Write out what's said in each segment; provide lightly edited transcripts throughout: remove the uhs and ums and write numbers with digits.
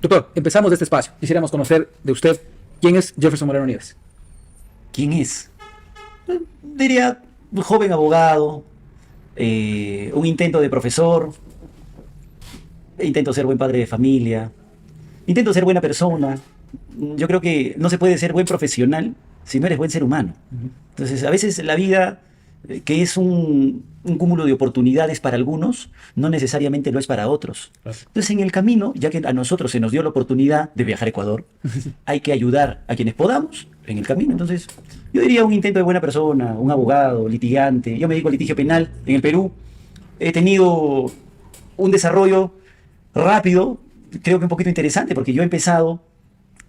Doctor, empezamos este espacio. Quisiéramos conocer de usted quién es Jefferson Moreno Nieves. ¿Quién es? Diría un joven abogado, un intento de profesor, intento ser buen padre de familia, intento ser buena persona. Yo creo que no se puede ser buen profesional si no eres buen ser humano. Entonces, a veces la vida, que es un cúmulo de oportunidades para algunos, no necesariamente lo es para otros. Entonces, en el camino, ya que a nosotros se nos dio la oportunidad de viajar a Ecuador, hay que ayudar a quienes podamos en el camino. Entonces, yo diría un intento de buena persona, un abogado, litigante. Yo me dedico al litigio penal en el Perú. He tenido un desarrollo rápido, creo que un poquito interesante, porque yo he empezado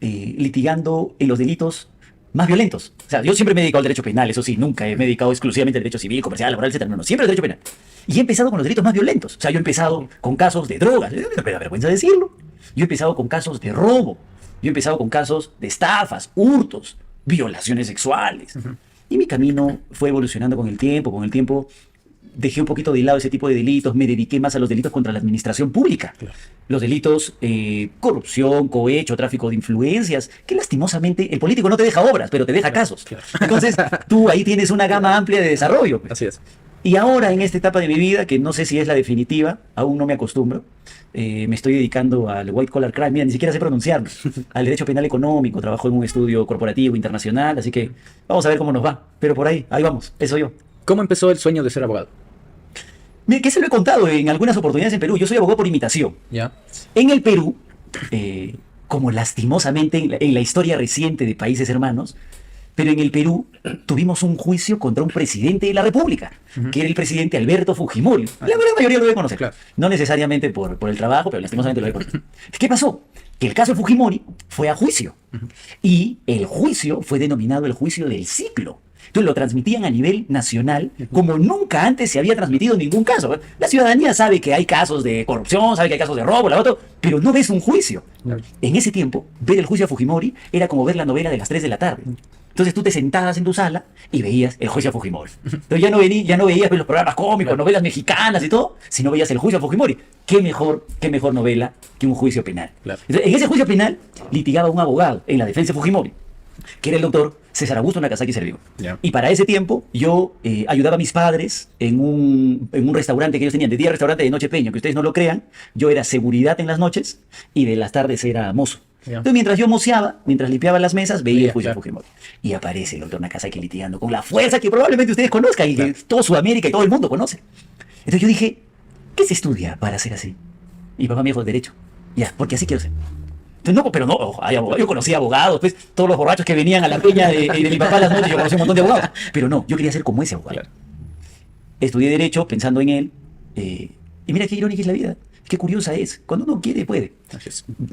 litigando en los delitos más violentos. O sea, yo siempre me he dedicado al derecho penal, eso sí, nunca me he dedicado exclusivamente al derecho civil, comercial, laboral, etc. No, siempre al derecho penal. Y he empezado con los delitos más violentos. O sea, yo he empezado con casos de drogas, me da vergüenza decirlo. Yo he empezado con casos de robo. Yo he empezado con casos de estafas, hurtos, violaciones sexuales. Y mi camino fue evolucionando con el tiempo. Con el tiempo dejé un poquito de lado ese tipo de delitos, me dediqué más a los delitos contra la administración pública. Claro. Los delitos, corrupción, cohecho, tráfico de influencias, que lastimosamente el político no te deja obras, pero te deja casos. Claro. Entonces, tú ahí tienes una gama amplia de desarrollo. Así es. Y ahora, en esta etapa de mi vida, que no sé si es la definitiva, aún no me acostumbro, me estoy dedicando al white collar crime. Mira, ni siquiera sé pronunciarlo. Al derecho penal económico, trabajo en un estudio corporativo internacional, así que vamos a ver cómo nos va. Pero por ahí vamos, eso yo. ¿Cómo empezó el sueño de ser abogado? Mira, que se lo he contado en algunas oportunidades en Perú. Yo soy abogado por imitación. ¿Ya? En el Perú, como lastimosamente en la historia reciente de países hermanos, pero en el Perú tuvimos un juicio contra un presidente de la República, que era el presidente Alberto Fujimori. La gran mayoría lo debe conocer. Claro. No necesariamente por el trabajo, pero lastimosamente lo debe conocer. ¿Qué pasó? Que el caso Fujimori fue a juicio. Y el juicio fue denominado el juicio del siglo. Entonces lo transmitían a nivel nacional como nunca antes se había transmitido ningún caso. La ciudadanía sabe que hay casos de corrupción, sabe que hay casos de robo, pero no ves un juicio. En ese tiempo, ver el juicio a Fujimori era como ver la novela de las 3 de la tarde. Entonces tú te sentabas en tu sala y veías el juicio a Fujimori. Entonces ya no veías pues, los programas cómicos, novelas mexicanas y todo, sino veías el juicio a Fujimori. ¿Qué mejor novela que un juicio penal? Claro. Entonces, en ese juicio penal litigaba un abogado en la defensa de Fujimori, que era el doctor César Augusto Nakazaki Servigo. Yeah. Y para ese tiempo yo ayudaba a mis padres en un restaurante que ellos tenían, de día restaurante, de noche peña, que ustedes no lo crean. Yo era seguridad en las noches y de las tardes era mozo. Yeah. Entonces mientras yo moceaba, mientras limpiaba las mesas, veía el juicio de Fujimori. Y aparece el doctor Nakazaki litigando con la fuerza que probablemente ustedes conozcan y que todo Sudamérica y todo el mundo conoce. Entonces yo dije, ¿qué se estudia para ser así? Y papá me dijo, derecho. Ya, porque así quiero ser. Entonces, no, pero no, yo conocí abogados, pues, todos los borrachos que venían a la peña de mi papá a las noches, yo conocí un montón de abogados. Pero no, yo quería ser como ese abogado. Claro. Estudié Derecho pensando en él, y mira qué irónica es la vida, qué curiosa es. Cuando uno quiere, puede.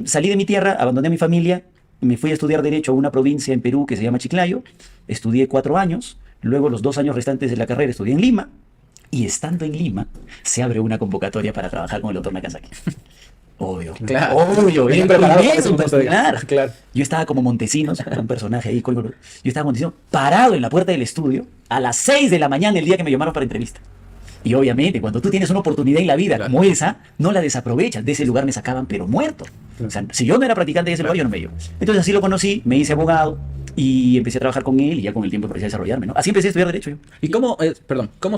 Salí de mi tierra, abandoné a mi familia, me fui a estudiar Derecho a una provincia en Perú que se llama Chiclayo, estudié 4 años, luego los 2 años restantes de la carrera estudié en Lima, y estando en Lima, se abre una convocatoria para trabajar con el doctor Nakazaki. Obvio. Claro. Obvio. Bien preparado para eso, claro. Yo estaba como Montesinos, un personaje ahí. Yo estaba Montesinos parado en la puerta del estudio a las 6 de la mañana el día que me llamaron para entrevista. Y obviamente, cuando tú tienes una oportunidad en la vida como esa, no la desaprovechas. De ese lugar me sacaban, pero muerto. O sea, si yo no era practicante de ese lugar, yo no me iba. Entonces así lo conocí, me hice abogado y empecé a trabajar con él y ya con el tiempo empecé a desarrollarme, ¿no? Así empecé a estudiar Derecho yo. ¿Y cómo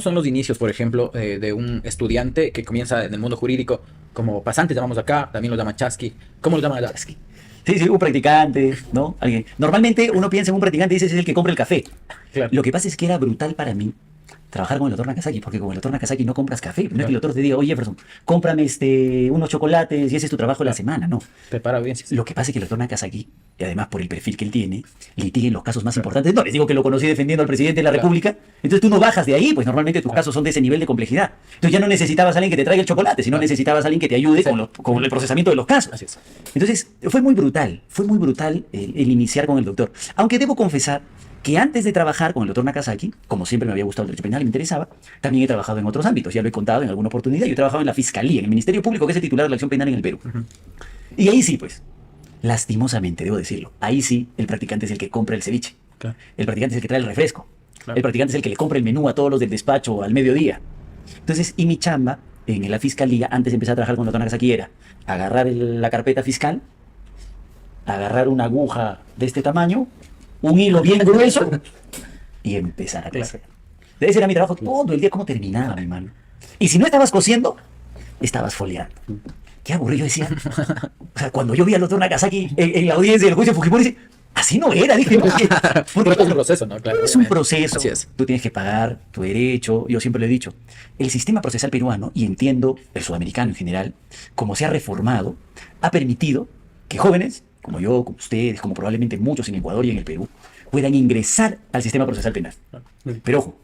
son los inicios, por ejemplo, de un estudiante que comienza en el mundo jurídico como pasante, llamamos acá, también lo llaman chasqui? ¿Cómo lo llaman allá? Sí, un practicante, ¿no? Alguien. Normalmente uno piensa en un practicante y dice es el que compra el café. Claro. Lo que pasa es que era brutal para mí trabajar con el doctor Nakazaki, porque con el doctor Nakazaki no compras café. No es que el doctor te diga, oye Jefferson, cómprame unos chocolates y ese es tu trabajo de la semana. No. Prepara audiencias. Lo que pasa es que el doctor Nakazaki, y además por el perfil que él tiene, litiga en los casos más importantes. No les digo que lo conocí defendiendo al presidente de la República. Entonces tú no bajas de ahí, pues normalmente tus casos son de ese nivel de complejidad. Entonces ya no necesitabas a alguien que te traiga el chocolate, sino necesitabas a alguien que te ayude con el procesamiento de los casos. Así es. Entonces fue muy brutal el iniciar con el doctor. Aunque debo confesar que antes de trabajar con el doctor Nakazaki, como siempre me había gustado el derecho penal y me interesaba, también he trabajado en otros ámbitos, ya lo he contado en alguna oportunidad. Yo he trabajado en la Fiscalía, en el Ministerio Público, que es el titular de la acción penal en el Perú. Y ahí sí, pues, lastimosamente, debo decirlo, ahí sí el practicante es el que compra el ceviche. Claro. El practicante es el que trae el refresco. Claro. El practicante es el que le compra el menú a todos los del despacho al mediodía. Entonces, y mi chamba en la Fiscalía, antes de empezar a trabajar con el doctor Nakazaki, era agarrar la carpeta fiscal agarrar una aguja de este tamaño, un hilo bien grueso y empezar a coser. Ese era mi trabajo todo el día. ¿Cómo terminaba, mi mano? Y si no estabas cosiendo, estabas foliando. Qué aburrido, decía. O sea, cuando yo vi al doctor Nakazaki en la audiencia del juicio de Fujimori, dice, así no era, dije. Porque es un proceso, ¿no? Claro, es un proceso. Así es. Tú tienes que pagar tu derecho. Yo siempre lo he dicho. El sistema procesal peruano, y entiendo el sudamericano en general, como se ha reformado, ha permitido que jóvenes, como yo, como ustedes, como probablemente muchos en Ecuador y en el Perú, puedan ingresar al sistema procesal penal. Pero ojo,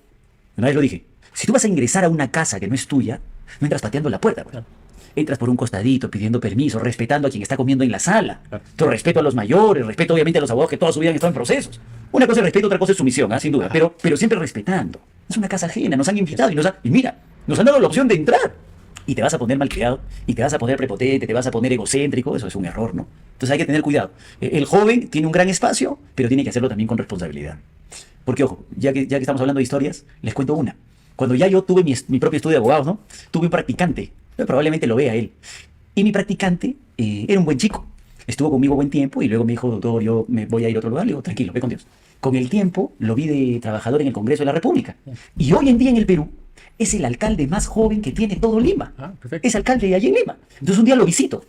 una vez lo dije, si tú vas a ingresar a una casa que no es tuya, no entras pateando la puerta, pues. Entras por un costadito, pidiendo permiso, respetando a quien está comiendo en la sala. Tu respeto a los mayores, respeto obviamente a los abogados que toda su vida han estado en procesos. Una cosa es respeto, otra cosa es sumisión, sin duda, pero siempre respetando. Es una casa ajena, nos han invitado y mira, nos han dado la opción de entrar. Y te vas a poner malcriado, y te vas a poner prepotente, te vas a poner egocéntrico, eso es un error, ¿no? Entonces hay que tener cuidado. El joven tiene un gran espacio, pero tiene que hacerlo también con responsabilidad. Porque, ojo, ya que estamos hablando de historias, les cuento una. Cuando ya yo tuve mi propio estudio de abogados, ¿no? Tuve un practicante, probablemente lo vea él. Y mi practicante era un buen chico. Estuvo conmigo buen tiempo y luego me dijo, doctor, yo me voy a ir a otro lugar. Le digo, tranquilo, ve con Dios. Con el tiempo lo vi de trabajador en el Congreso de la República. Y hoy en día en el Perú es el alcalde más joven que tiene todo Lima. Es alcalde de allí en Lima. Entonces un día lo visito.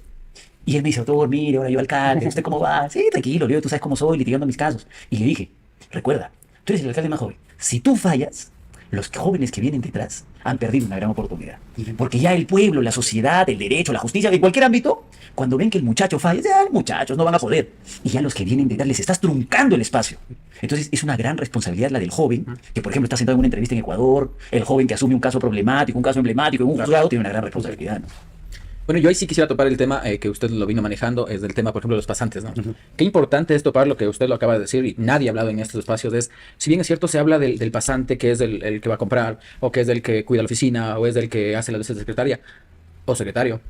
Y él me dice, doctor, mire, ahora yo alcalde, ¿usted cómo va? Sí, tranquilo, le digo, tú sabes cómo soy, litigando mis casos. Y le dije, recuerda, tú eres el alcalde más joven. Si tú fallas, los jóvenes que vienen detrás han perdido una gran oportunidad. Porque ya el pueblo, la sociedad, el derecho, la justicia, en cualquier ámbito, cuando ven que el muchacho falla, dicen, muchachos, no van a poder. Y ya los que vienen detrás les estás truncando el espacio. Entonces es una gran responsabilidad la del joven, que por ejemplo está sentado en una entrevista en Ecuador, el joven que asume un caso problemático, un caso emblemático en un juzgado, tiene una gran responsabilidad, ¿no? Bueno, yo ahí sí quisiera topar el tema que usted lo vino manejando, es del tema, por ejemplo, de los pasantes, ¿no? Qué importante es topar lo que usted lo acaba de decir y nadie ha hablado en estos espacios, es, si bien es cierto, se habla del pasante que es el que va a comprar, o que es del que cuida la oficina, o es del que hace la veces de secretaria, o secretario,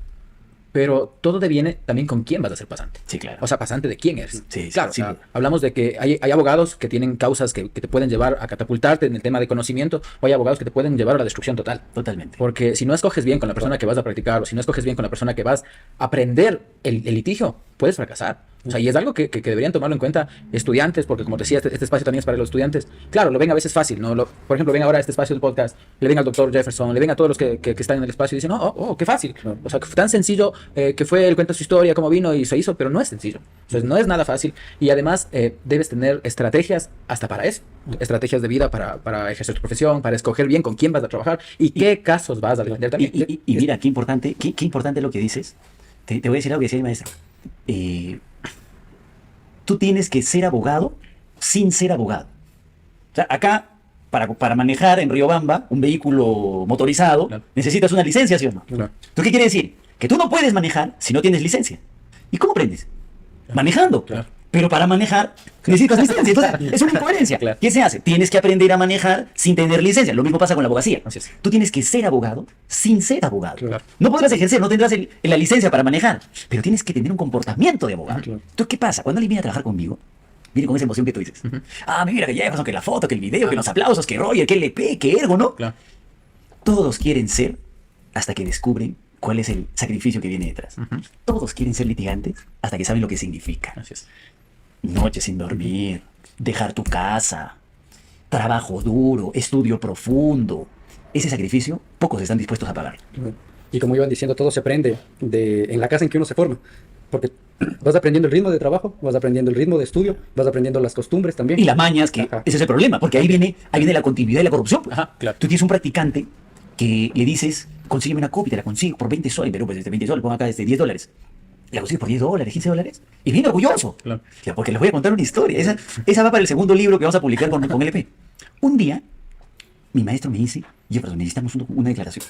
pero todo deviene también con quién vas a ser pasante. Sí, claro. O sea, pasante de quién eres. Sí, claro, sí, o sea, hablamos de que hay abogados que tienen causas que te pueden llevar a catapultarte en el tema de conocimiento, o hay abogados que te pueden llevar a la destrucción total. Totalmente. Porque si no escoges bien con la persona que vas a practicar, o si no escoges bien con la persona que vas a aprender el litigio, puedes fracasar. O sea, y es algo que deberían tomarlo en cuenta estudiantes, porque como te decía, este espacio también es para los estudiantes. Claro, lo ven a veces fácil, ¿no? Por ejemplo, ven ahora a este espacio del podcast, le ven al doctor Jefferson, le ven a todos los que están en el espacio y dicen, qué fácil. O sea, tan sencillo que fue, él cuenta su historia, cómo vino y se hizo, pero no es sencillo. Entonces, no es nada fácil. Y además, debes tener estrategias hasta para eso. Estrategias de vida para ejercer tu profesión, para escoger bien con quién vas a trabajar y qué casos vas a defender también. Y mira, qué importante lo que dices. Te voy a decir algo que decía mi maestra. Tú tienes que ser abogado sin ser abogado. O sea, acá, para manejar en Riobamba un vehículo motorizado, claro, necesitas una licencia, ¿sí o no? Claro. ¿Tú qué quiere decir? Que tú no puedes manejar si no tienes licencia. ¿Y cómo aprendes? Claro. Manejando. Claro. Pero para manejar necesitas licencia. Entonces, es una incoherencia. Claro. ¿Qué se hace? Tienes que aprender a manejar sin tener licencia. Lo mismo pasa con la abogacía. Tú tienes que ser abogado sin ser abogado. Claro. No podrás ejercer, no tendrás la licencia para manejar, pero tienes que tener un comportamiento de abogado. Claro. Entonces, ¿qué pasa? Cuando alguien viene a trabajar conmigo, viene con esa emoción que tú dices. Mira que Jefferson, que la foto, que el video, que los aplausos, que Roger, que LP, que Ergo, ¿no? Claro. Todos quieren ser hasta que descubren cuál es el sacrificio que viene detrás. Todos quieren ser litigantes hasta que saben lo que significa. Así es. Noches sin dormir, dejar tu casa, trabajo duro, estudio profundo. Ese sacrificio, pocos están dispuestos a pagar. Y como iban diciendo, todo se aprende en la casa en que uno se forma. Porque vas aprendiendo el ritmo de trabajo, vas aprendiendo el ritmo de estudio, vas aprendiendo las costumbres también. Y las mañas, que ese es el problema, porque ahí viene la continuidad y la corrupción. Pues. Claro. Tú tienes un practicante que le dices, consígueme una copia, te la consigo por 20 soles, pero pues desde 20 soles, pongo acá desde $10. La consigues por $10, $15, y viene orgulloso. Claro. Porque les voy a contar una historia. Esa va para el segundo libro que vamos a publicar con LP. Un día, mi maestro me dice, Jefferson, necesitamos una declaración.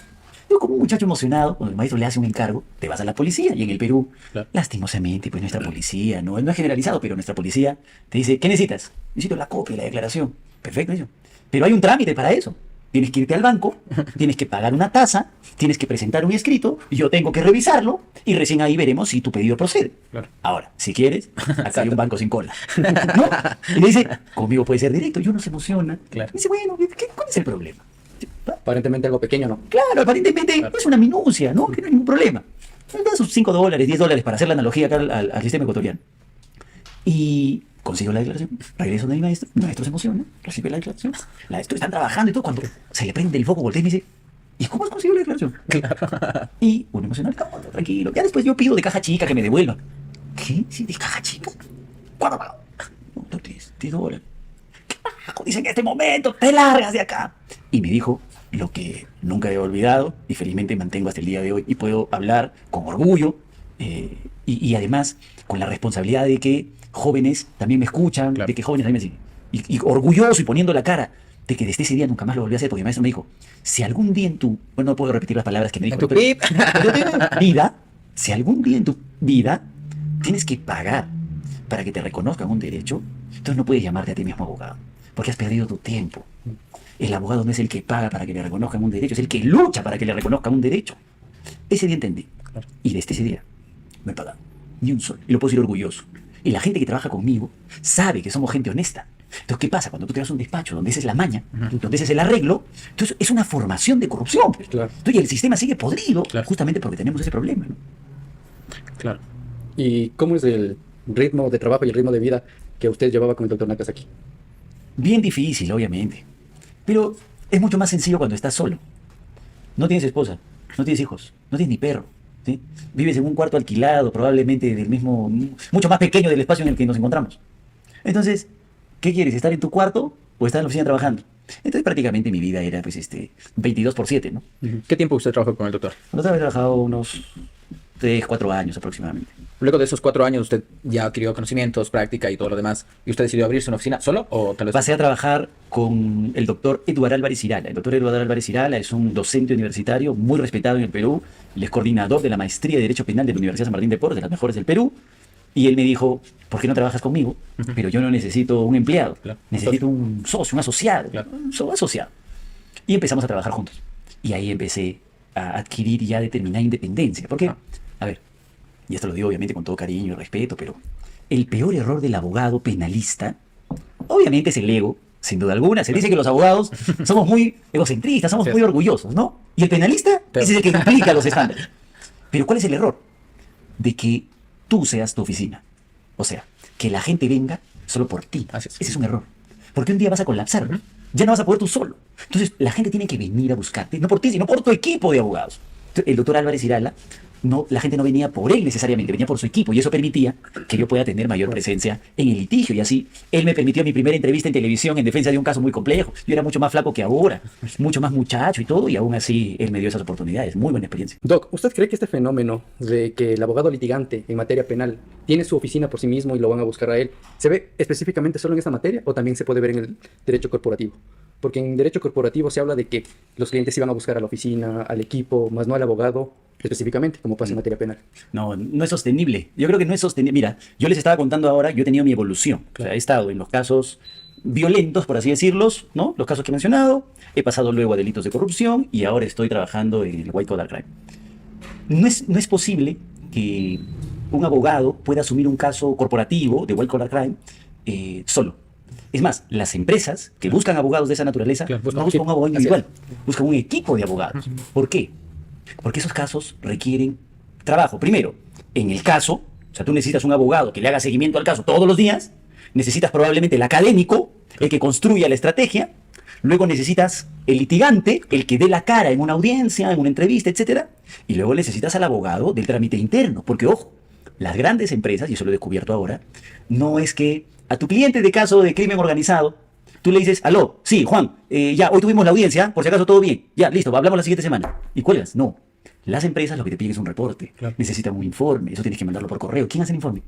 Yo, como un muchacho emocionado, cuando el maestro le hace un encargo, te vas a la policía. Y en el Perú, claro, lastimosamente, pues nuestra policía, no es generalizado, pero nuestra policía te dice, ¿qué necesitas? Necesito la copia de la declaración. Perfecto, eso. Pero hay un trámite para eso. Tienes que irte al banco, tienes que pagar una tasa, tienes que presentar un escrito, yo tengo que revisarlo y recién ahí veremos si tu pedido procede. Claro. Ahora, si quieres, acá hay un banco sin cola. ¿No? Y le dice, conmigo puede ser directo, y uno se emociona. Claro. Y dice, bueno, ¿cuál es el problema? Aparentemente algo pequeño, ¿no? Claro, aparentemente claro, es una minucia, ¿no? Que no hay ningún problema. Da sus $5, $10 para hacer la analogía acá al sistema ecuatoriano. Y consigo la declaración, regreso de mi maestro se emociona, recibe la declaración, la maestro están trabajando y todo, cuando se le prende el foco, voltea y me dice, ¿y cómo has conseguido la declaración? Y uno emocional, no, tranquilo, ya después yo pido de caja chica que me devuelvan. ¿Qué? ¿Sí, de caja chica? ¿Cuándo pago? No, $10. ¿Qué pago? Dice en este momento, te largas de acá. Y me dijo lo que nunca he olvidado y felizmente mantengo hasta el día de hoy y puedo hablar con orgullo y además con la responsabilidad de que jóvenes también me escuchan, Claro. de que jóvenes también me siguen. Y orgulloso y poniendo la cara de que desde ese día nunca más lo volví a hacer porque mi maestro me dijo, si algún día en tu, bueno, no puedo repetir las palabras que me dijo, En tu pero- pip. vida, si algún día en tu vida tienes que pagar para que te reconozcan un derecho, entonces no puedes llamarte a ti mismo abogado, porque has perdido tu tiempo. El abogado no es el que paga para que le reconozcan un derecho, es el que lucha para que le reconozcan un derecho. Ese día entendí. Y desde ese día no he pagado ni un sol. Y lo puedo decir orgulloso. Y la gente que trabaja conmigo sabe que somos gente honesta. Entonces, ¿qué pasa? Cuando tú te vas a un despacho donde esa es la maña, donde ese es el arreglo, entonces es una formación de corrupción. Claro. Entonces, el sistema sigue podrido Claro. justamente porque tenemos ese problema, ¿no? Claro. ¿Y cómo es el ritmo de trabajo y el ritmo de vida que usted llevaba con el doctor Nakazaki? Bien difícil, obviamente. Pero es mucho más sencillo cuando estás solo. No tienes esposa, no tienes hijos, no tienes ni perro. ¿Sí? Vives en un cuarto alquilado, probablemente del mismo, mucho más pequeño del espacio en el que nos encontramos. Entonces, ¿qué quieres? ¿Estar en tu cuarto o estar en la oficina trabajando? Entonces, prácticamente mi vida era, pues, 22/7, ¿no? ¿Qué tiempo usted trabajó con el doctor? Nosotros habíamos trabajado unos 3, 4 años aproximadamente. Luego de esos 4 años usted ya adquirió conocimientos, práctica y todo lo demás. ¿Y usted decidió abrirse una oficina solo o tal vez? Pasé a trabajar con el doctor Eduardo Álvarez Irala. El doctor Eduardo Álvarez Irala es un docente universitario muy respetado en el Perú. Él es coordinador de la maestría de Derecho Penal de la Universidad San Martín de Porres, de las mejores del Perú. Y él me dijo, ¿por qué no trabajas conmigo? Pero yo no necesito un empleado, Claro. necesito un socio, un asociado, Claro. un asociado. Y empezamos a trabajar juntos. Y ahí empecé a adquirir ya determinada independencia. Porque, a ver, y esto lo digo obviamente con todo cariño y respeto, pero el peor error del abogado penalista, obviamente es el ego, sin duda alguna. Se dice que los abogados somos muy egocentristas, somos Sí. muy orgullosos, ¿no? Y el penalista Pero- ese es el que implica los estándares. Pero ¿cuál es el error? De que tú seas tu oficina. O sea, que la gente venga solo por ti. Así es. Ese es un error. Porque un día vas a colapsar. Ya no vas a poder tú solo. Entonces, la gente tiene que venir a buscarte, no por ti, sino por tu equipo de abogados. Entonces, el doctor Álvarez Irala, no, la gente no venía por él necesariamente, venía por su equipo. Y eso permitía que yo pueda tener mayor presencia en el litigio. Y así, él me permitió mi primera entrevista en televisión en defensa de un caso muy complejo. Yo era mucho más flaco que ahora, mucho más muchacho y todo. Y aún así, él me dio esas oportunidades. Muy buena experiencia. Doc, ¿usted cree que este fenómeno de que el abogado litigante en materia penal tiene su oficina por sí mismo y lo van a buscar a él, se ve específicamente solo en esta materia o también se puede ver en el derecho corporativo? Porque en derecho corporativo se habla de que los clientes iban a buscar a la oficina, al equipo, más no al abogado específicamente, como pasa en materia penal. No, no es sostenible. Yo creo que no es sostenible. Mira, yo les estaba contando ahora, yo he tenido mi evolución. O sea, he estado en los casos violentos, por así decirlos, ¿no? Los casos que he mencionado. He pasado luego a delitos de corrupción y ahora estoy trabajando en el white collar crime. No es posible que un abogado pueda asumir un caso corporativo de white collar crime solo. Es más, las empresas que buscan abogados de esa naturaleza Claro, buscan no un buscan un equipo. abogado Así es. individual, buscan un equipo de abogados. ¿Por qué? Porque esos casos requieren trabajo. Primero, en el caso, o sea, tú necesitas un abogado que le haga seguimiento al caso todos los días, necesitas probablemente el académico, el que construya la estrategia, luego necesitas el litigante, el que dé la cara en una audiencia, en una entrevista, etcétera, y luego necesitas al abogado del trámite interno, porque ojo, las grandes empresas, y eso lo he descubierto ahora, no es que a tu cliente de caso de crimen organizado, tú le dices, aló, sí, Juan, ya, hoy tuvimos la audiencia, por si acaso todo bien, ya, listo, hablamos la siguiente semana. Y cuelgas, no. Las empresas lo que te piden es un reporte, Claro. necesitan un informe, eso tienes que mandarlo por correo. ¿Quién hace el informe?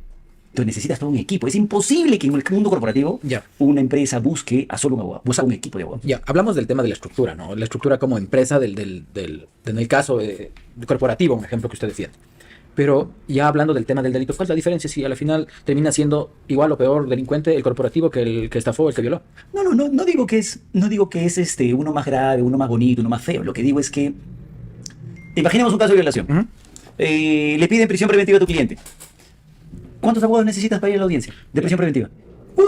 Entonces necesitas todo un equipo. Es imposible que en el mundo corporativo Ya. una empresa busque a solo un abogado, busca un equipo de abogados. Ya, hablamos del tema de la estructura, ¿no? La estructura como empresa en el caso corporativo, un ejemplo que usted decía. Pero ya hablando del tema del delito, ¿cuál es la diferencia si al final termina siendo igual o peor delincuente el corporativo que el que estafó, el que violó? No digo que es, uno más grave, uno más bonito, uno más feo. Lo que digo es que, imaginemos un caso de violación. Ujú. Le piden prisión preventiva a tu cliente. ¿Cuántos abogados necesitas para ir a la audiencia de prisión preventiva?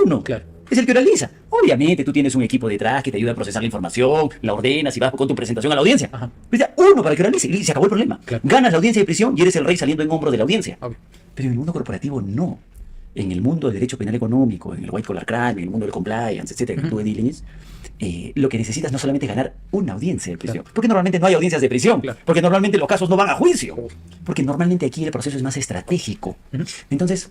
Uno. Claro. Es el que realiza. Obviamente tú tienes un equipo detrás que te ayuda a procesar la información, la ordenas y vas con tu presentación a la audiencia. Ajá. Pues ya, uno para que realice y se acabó el problema. Claro. Ganas la audiencia de prisión y eres el rey saliendo en hombros de la audiencia. Obvio. Pero en el mundo corporativo no. en el mundo del derecho penal económico, en el white collar crime, en el mundo del compliance, etcétera, que tú diligence, lo que necesitas no solamente es ganar una audiencia de prisión, porque normalmente no hay audiencias de prisión, porque normalmente los casos no van a juicio, porque normalmente aquí el proceso es más estratégico. Entonces,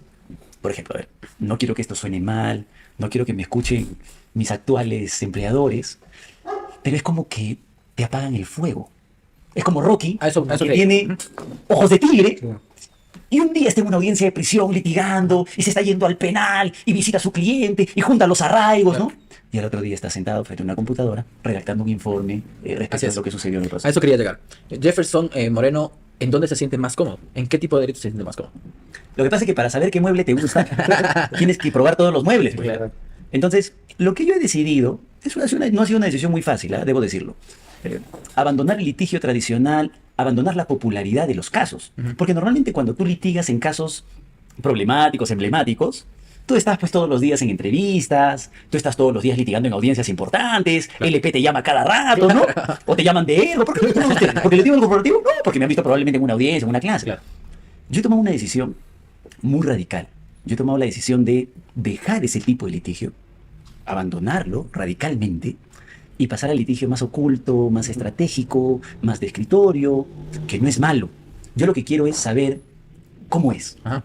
por ejemplo, a ver, no quiero que esto suene mal, no quiero que me escuchen mis actuales empleadores, pero es como que te apagan el fuego. Es como Rocky, que tiene ojos de tigre, y un día está en una audiencia de prisión litigando, y se está yendo al penal, y visita a su cliente, y junta los arraigos, ¿no? Y al otro día está sentado frente a una computadora, redactando un informe respecto a lo que sucedió en el proceso. A eso quería llegar. Jefferson Moreno, ¿en dónde se siente más cómodo? ¿En qué tipo de derecho se siente más cómodo? Lo que pasa es que para saber qué mueble te gusta, tienes que probar todos los muebles. Pues. Claro. Entonces, lo que yo he decidido, no ha sido una decisión muy fácil, debo decirlo. Abandonar el litigio tradicional, abandonar la popularidad de los casos. Porque normalmente cuando tú litigas en casos problemáticos, emblemáticos, tú estás pues todos los días en entrevistas, tú estás todos los días litigando en audiencias importantes, LP te llama cada rato, ¿no? O te llaman de Ergo. ¿Por qué no ustedes? ¿Porque litigo en el corporativo? No, porque me han visto probablemente en una audiencia, en una clase. Claro. Yo he tomado una decisión muy radical. Yo he tomado la decisión de dejar ese tipo de litigio, abandonarlo radicalmente y pasar al litigio más oculto, más estratégico, más de escritorio, que no es malo. Yo lo que quiero es saber cómo es. Ajá.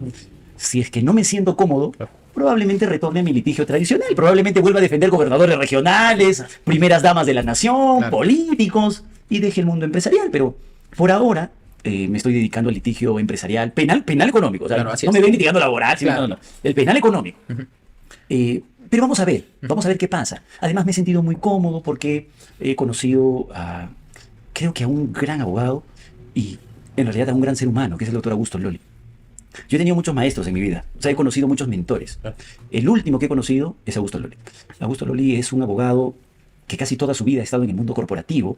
Si es que no me siento cómodo, probablemente retorne a mi litigio tradicional. Probablemente vuelva a defender gobernadores regionales, primeras damas de la nación, políticos, y deje el mundo empresarial. Pero por ahora me estoy dedicando al litigio empresarial, penal económico. O sea, no me ven litigando laboral, no. El penal económico. Pero vamos a ver qué pasa. Además me he sentido muy cómodo porque he conocido creo que a un gran abogado y en realidad a un gran ser humano, que es el doctor Augusto Loli. Yo he tenido muchos maestros en mi vida, o sea, he conocido muchos mentores. El último que he conocido es Augusto Loli. Augusto Loli es un abogado que casi toda su vida ha estado en el mundo corporativo.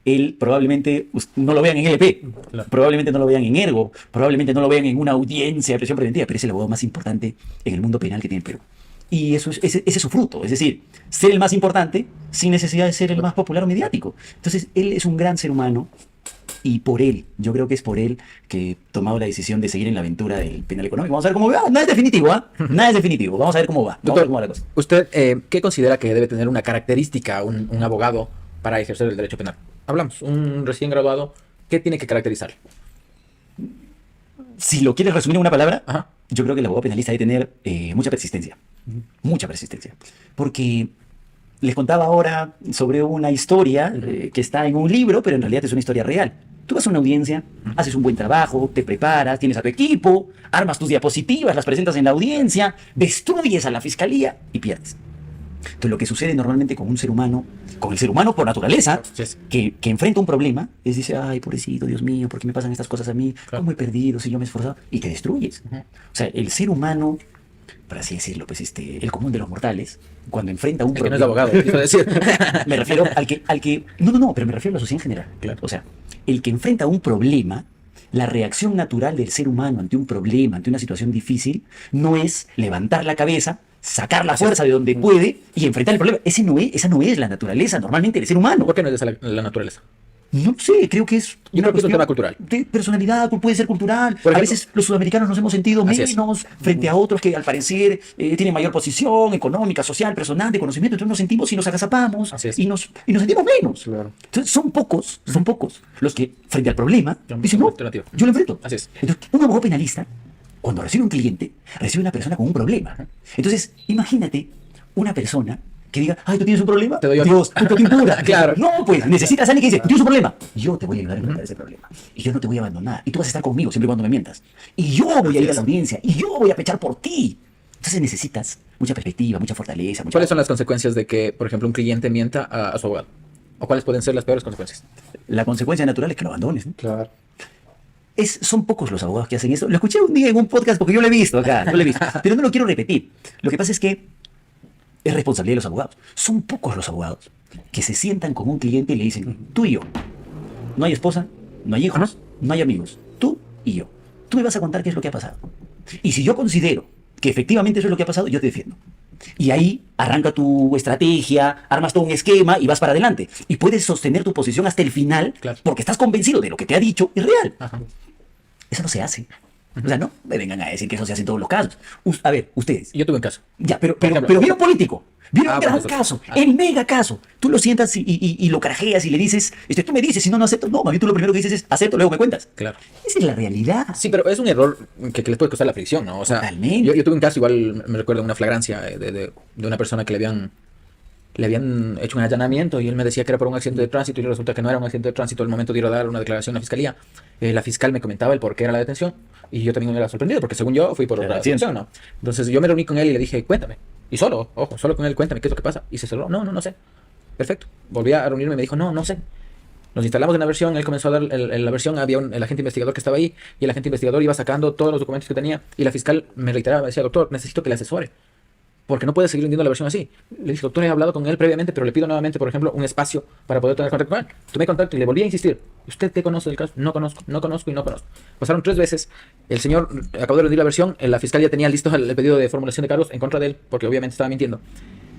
Él probablemente no lo vean en LP, probablemente no lo vean en Ergo, probablemente no lo vean en una audiencia de prisión preventiva, pero es el abogado más importante en el mundo penal que tiene el Perú. Y ese es su fruto, es decir, ser el más importante sin necesidad de ser el más popular o mediático. Entonces, él es un gran ser humano. Y por él, yo creo que es por él que he tomado la decisión de seguir en la aventura del penal económico. Vamos a ver cómo va. Nada es definitivo, Nada es definitivo. Vamos a ver cómo va. Doctor, cómo va la cosa. ¿Usted qué considera que debe tener una característica un abogado para ejercer el derecho penal? Hablamos, un recién graduado, ¿qué tiene que caracterizar? Si lo quieres resumir en una palabra, Ajá. yo creo que el abogado penalista debe tener mucha persistencia. Mucha persistencia. Porque les contaba ahora sobre una historia que está en un libro, pero en realidad es una historia real. Tú vas a una audiencia, haces un buen trabajo, te preparas, tienes a tu equipo, armas tus diapositivas, las presentas en la audiencia, destruyes a la fiscalía y pierdes. Entonces lo que sucede normalmente con un ser humano, con el ser humano por naturaleza, que enfrenta un problema, es dice, ay, pobrecito, Dios mío, ¿por qué me pasan estas cosas a mí? ¿Cómo he perdido si yo me he esforzado? Y te destruyes. O sea, el ser humano, por así decirlo, pues el común de los mortales, cuando enfrenta un problema... Que no es abogado, quiero decir. Me refiero al que... No, pero me refiero a la sociedad en general. Claro. O sea, el que enfrenta un problema, la reacción natural del ser humano ante un problema, ante una situación difícil, no es levantar la cabeza, sacar la fuerza de donde puede y enfrentar el problema. Esa no es la naturaleza normalmente del ser humano. ¿Por qué no es esa la naturaleza? No sé, creo que es Yo creo que es un tema cultural. De personalidad, puede ser cultural. Por ejemplo, a veces los sudamericanos nos hemos sentido menos frente a otros que al parecer tienen mayor posición económica, social, personal, de conocimiento. Entonces nos sentimos y nos agazapamos y nos sentimos menos. Claro. Entonces son pocos los que frente al problema dicen, no, yo lo enfrento. Así es. Entonces, un abogado penalista, cuando recibe un cliente, recibe una persona con un problema. Entonces, imagínate una persona que diga, ay, ¿tú tienes un problema? Te doy Dios, tú impura. Claro. No, pues, necesitas a alguien que dice, ¿tienes un problema? Yo te voy a ayudar a enfrentar ese problema. Y yo no te voy a abandonar. Y tú vas a estar conmigo siempre y cuando me mientas. Y yo voy a ir a la audiencia. Y yo voy a pechar por ti. Entonces necesitas mucha perspectiva, mucha fortaleza. ¿Cuáles son las consecuencias de que, por ejemplo, un cliente mienta a su abogado? ¿O cuáles pueden ser las peores consecuencias? La consecuencia natural es que lo abandones, ¿no? Claro. Son pocos los abogados que hacen eso. Lo escuché un día en un podcast porque yo lo he visto acá, pero no lo quiero repetir. Lo que pasa es que es responsabilidad de los abogados. Son pocos los abogados que se sientan con un cliente y le dicen, tú y yo, no hay esposa, no hay hijos, no hay amigos, tú y yo. Tú me vas a contar qué es lo que ha pasado. Y si yo considero que efectivamente eso es lo que ha pasado, yo te defiendo. Y ahí arranca tu estrategia, armas todo un esquema y vas para adelante. Y puedes sostener tu posición hasta el final, porque estás convencido de lo que te ha dicho es real. Eso no se hace. O sea, no me vengan a decir que eso se hace en todos los casos. A ver, ustedes. Yo tuve un caso. Ya, pero ejemplo. viene un político. Viene un Ah, gran bueno, eso- caso, ah. el mega caso. Tú lo sientas y lo carajeas y le dices, tú me dices, si no, no acepto. No, mami, tú lo primero que dices es, acepto, luego me cuentas. Claro. Esa es la realidad. Sí, pero es un error que les puede costar la fricción, ¿no? O sea, Totalmente. yo tuve un caso igual, me recuerdo una flagrancia de una persona que le habían hecho un allanamiento y él me decía que era por un accidente de tránsito y resulta que no era un accidente de tránsito. Al momento de ir a dar una declaración a la fiscalía, la fiscal me comentaba el por qué era la detención y yo también me era sorprendido porque según yo fui por Claro, otra sí. detención, ¿no? Entonces yo me reuní con él y le dije, cuéntame. Y solo, ojo, solo con él, cuéntame qué es lo que pasa. Y se cerró, no sé. Perfecto. Volví a reunirme y me dijo, no sé. Nos instalamos en la versión, él comenzó a dar la versión, había el agente investigador que estaba ahí y el agente investigador iba sacando todos los documentos que tenía y la fiscal me reiteraba, me decía, doctor, necesito que le asesore, porque no puede seguir vendiendo la versión así. Le dije, doctor, he hablado con él previamente, pero le pido nuevamente, por ejemplo, un espacio para poder tener contacto con él. Tomé contacto y le volví a insistir, ¿usted qué conoce del caso? No conozco y no conozco. Pasaron 3 veces, el señor acabó de rendir la versión, la fiscal ya tenía listo el pedido de formulación de cargos en contra de él, porque obviamente estaba mintiendo.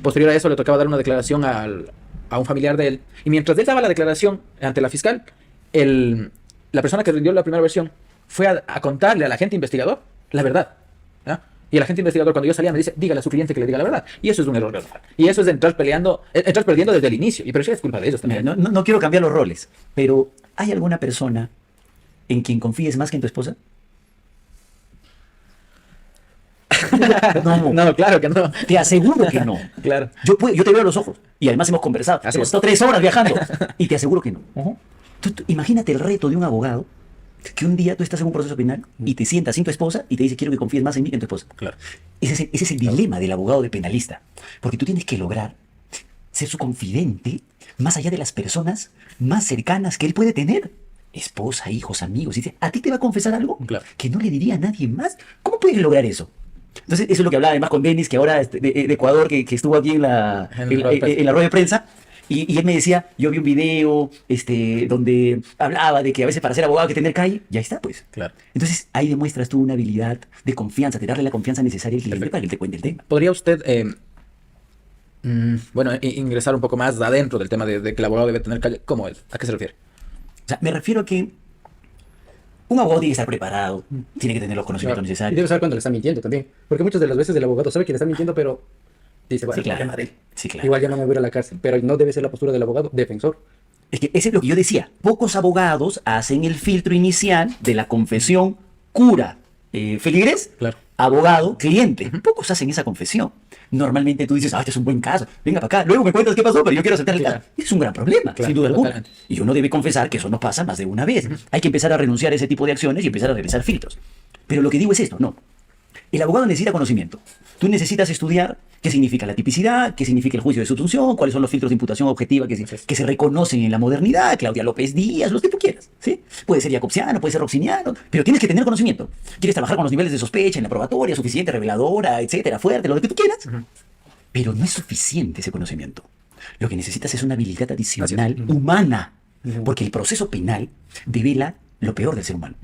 Posterior a eso le tocaba dar una declaración a un familiar de él. Y mientras él daba la declaración ante la fiscal, la persona que rindió la primera versión fue a contarle al agente investigador la verdad. ¿Ya? Y el agente investigador, cuando yo salía, me dice, dígale a su cliente que le diga la verdad. Y eso es un error garrafal. Y eso es de entrar perdiendo desde el inicio. Y pero eso es culpa de ellos Mira, también. no quiero cambiar los roles, pero ¿hay alguna persona en quien confíes más que en tu esposa? No, No, claro que no. te aseguro que no. Claro. Yo te veo a los ojos y además hemos conversado. Así Hemos es. estado 3 horas viajando y te aseguro que no. Tú imagínate el reto de un abogado que un día tú estás en un proceso penal y te sientas sin tu esposa y te dice quiero que confíes más en mí que en tu esposa. Claro. Ese es el dilema del abogado de penalista. Porque tú tienes que lograr ser su confidente más allá de las personas más cercanas que él puede tener. Esposa, hijos, amigos. Y dice, ¿a ti te va a confesar algo Claro. que no le diría a nadie más? ¿Cómo puedes lograr eso? Entonces, eso es lo que hablaba además con Denis, que ahora de Ecuador, que estuvo aquí en la rueda de prensa. Y él me decía, yo vi un video donde hablaba de que a veces para ser abogado hay que tener calle. Ya está, pues. Claro. Entonces, ahí demuestras tú una habilidad de confianza, de darle la confianza necesaria al cliente Perfecto. para que él te cuente el tema. ¿Podría usted, ingresar un poco más adentro del tema de que el abogado debe tener calle? ¿Cómo es? ¿A qué se refiere? O sea, me refiero a que un abogado tiene que estar preparado, tiene que tener los conocimientos Claro. Y necesarios. debe saber cuándo le está mintiendo también. Porque muchas de las veces el abogado sabe que le está mintiendo, pero dice, bueno, Sí, claro. problema de él. Sí, claro. Igual ya no me voy a ir a la cárcel. Pero no debe ser la postura del abogado defensor. Es que ese es lo que yo decía. Pocos abogados hacen el filtro inicial de la confesión cura, feligres, Claro. abogado, cliente. Pocos hacen esa confesión. Normalmente tú dices, este es un buen caso, venga para acá, luego me cuentas qué pasó, pero yo quiero aceptar el Claro. caso. Es un gran problema, Claro, sin duda alguna. totalmente. Y uno debe confesar que eso no pasa más de una vez. Hay que empezar a renunciar a ese tipo de acciones y empezar a realizar filtros. Pero lo que digo es esto, no. El abogado necesita conocimiento. Tú necesitas estudiar qué significa la tipicidad, qué significa el juicio de susunción, cuáles son los filtros de imputación objetiva que se reconocen en la modernidad, Claudia López Díaz, los que tú quieras, ¿sí? Puede ser jacobsiano, puede ser roxiniano, pero tienes que tener conocimiento. Quieres trabajar con los niveles de sospecha en la probatoria, suficiente, reveladora, etcétera, fuerte, lo que tú quieras. Pero no es suficiente ese conocimiento. Lo que necesitas es una habilidad adicional humana, porque el proceso penal devela lo peor del ser humano.